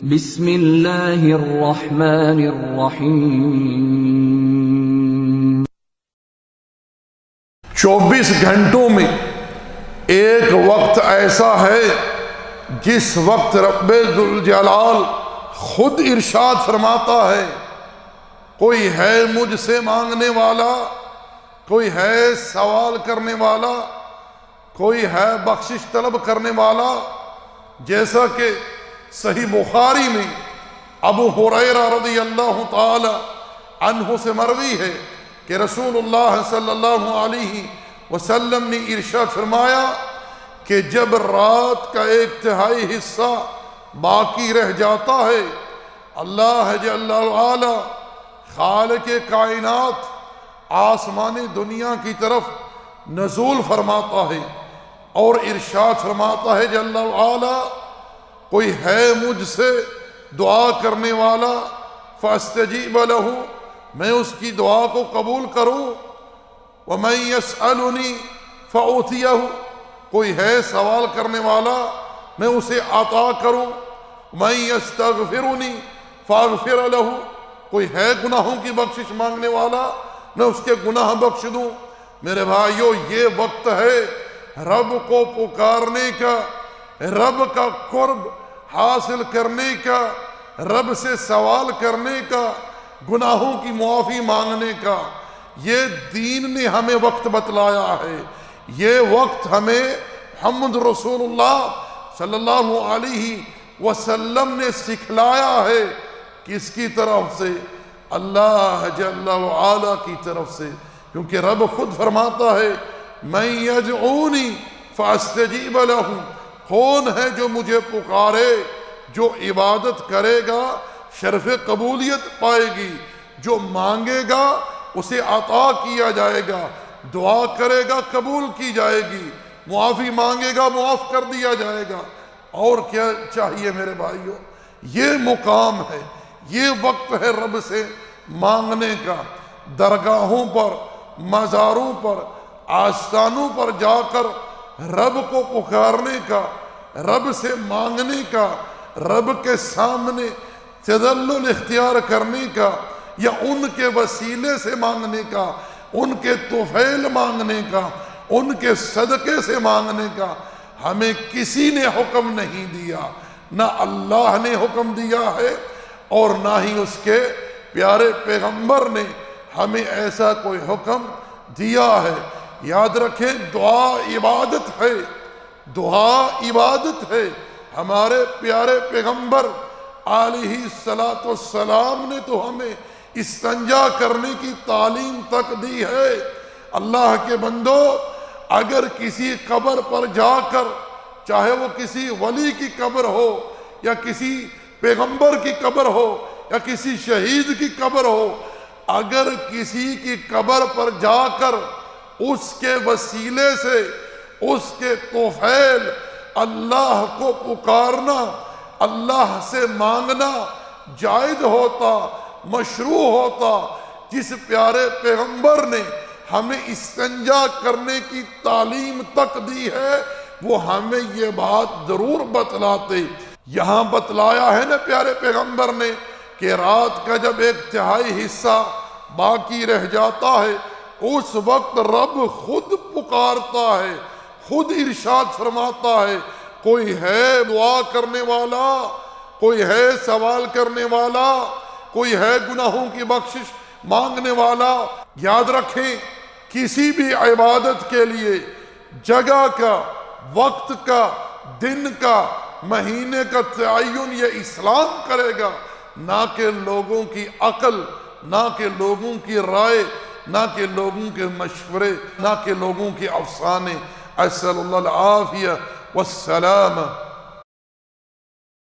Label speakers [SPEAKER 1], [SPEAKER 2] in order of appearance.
[SPEAKER 1] بسم اللہ الرحمن الرحیم۔
[SPEAKER 2] 24 گھنٹوں میں ایک وقت ایسا ہے جس وقت رب ذوالجلال خود ارشاد فرماتا ہے، کوئی ہے مجھ سے مانگنے والا، کوئی ہے سوال کرنے والا، کوئی ہے بخشش طلب کرنے والا۔ جیسا کہ صحیح بخاری میں ابو ہریرہ رضی اللہ تعالی عنہ سے مروی ہے کہ رسول اللہ صلی اللہ علیہ وسلم نے ارشاد فرمایا کہ جب رات کا 1/3 حصہ باقی رہ جاتا ہے، اللہ جل وعلا خالق کائنات آسمان دنیا کی طرف نزول فرماتا ہے اور ارشاد فرماتا ہے جل وعلا، کوئی ہے مجھ سے دعا کرنے والا فاستجیب لہ، میں اس کی دعا کو قبول کروں، ومن یسألنی فأعطیہ، کوئی ہے سوال کرنے والا میں اسے عطا کروں، من یستغفرنی فاغفر لہ، کوئی ہے گناہوں کی بخشش مانگنے والا میں اس کے گناہ بخش دوں۔ میرے بھائیو، یہ وقت ہے رب کو پکارنے کا، رب کا قرب حاصل کرنے کا، رب سے سوال کرنے کا، گناہوں کی معافی مانگنے کا۔ یہ دین نے ہمیں وقت بتلایا ہے، یہ وقت ہمیں محمد رسول اللہ صلی اللہ علیہ وسلم نے سکھلایا ہے۔ کس کی طرف سے؟ اللہ جل وعلا کی طرف سے، کیونکہ رب خود فرماتا ہے من یدعونی فاستجیب لہ، کون ہے جو مجھے پکارے، جو عبادت کرے گا شرف قبولیت پائے گی، جو مانگے گا اسے عطا کیا جائے گا، دعا کرے گا قبول کی جائے گی، معافی مانگے گا معاف کر دیا جائے گا۔ اور کیا چاہیے میرے بھائیوں؟ یہ مقام ہے، یہ وقت ہے رب سے مانگنے کا، درگاہوں پر، مزاروں پر، آستانوں پر جا کر رب کو پکارنے کا، رب سے مانگنے کا، رب کے سامنے تذلل اختیار کرنے کا، یا ان کے وسیلے سے مانگنے کا، ان کے طفیل مانگنے کا، ان کے صدقے سے مانگنے کا ہمیں کسی نے حکم نہیں دیا، نہ اللہ نے حکم دیا ہے اور نہ ہی اس کے پیارے پیغمبر نے ہمیں ایسا کوئی حکم دیا ہے۔ یاد رکھیں، دعا عبادت ہے، دعا عبادت ہے۔ ہمارے پیارے پیغمبر علیہ السلام نے تو ہمیں استنجا کرنے کی تعلیم تک دی ہے۔ اللہ کے بندو، اگر کسی قبر پر جا کر، چاہے وہ کسی ولی کی قبر ہو یا کسی پیغمبر کی قبر ہو یا کسی شہید کی قبر ہو، اگر کسی کی قبر پر جا کر اس کے وسیلے سے، اس کے طفیل اللہ کو پکارنا، اللہ سے مانگنا جائز ہوتا، مشروع ہوتا، جس پیارے پیغمبر نے ہمیں استنجا کرنے کی تعلیم تک دی ہے، وہ ہمیں یہ بات ضرور بتلاتے۔ یہاں بتلایا ہے نا پیارے پیغمبر نے کہ رات کا جب 1/3 حصہ باقی رہ جاتا ہے، اس وقت رب خود پکارتا ہے، خود ارشاد فرماتا ہے، کوئی ہے دعا کرنے والا، کوئی ہے سوال کرنے والا، کوئی ہے گناہوں کی بخشش مانگنے والا۔ یاد رکھیں، کسی بھی عبادت کے لیے جگہ کا، وقت کا، دن کا، مہینے کا تعین یہ اسلام کرے گا، نہ کہ لوگوں کی عقل، نہ کہ لوگوں کی رائے، نہ کہ لوگوں کے مشورے، نہ کہ لوگوں کے افسانے۔ اسأل اللہ العافیہ والسلام۔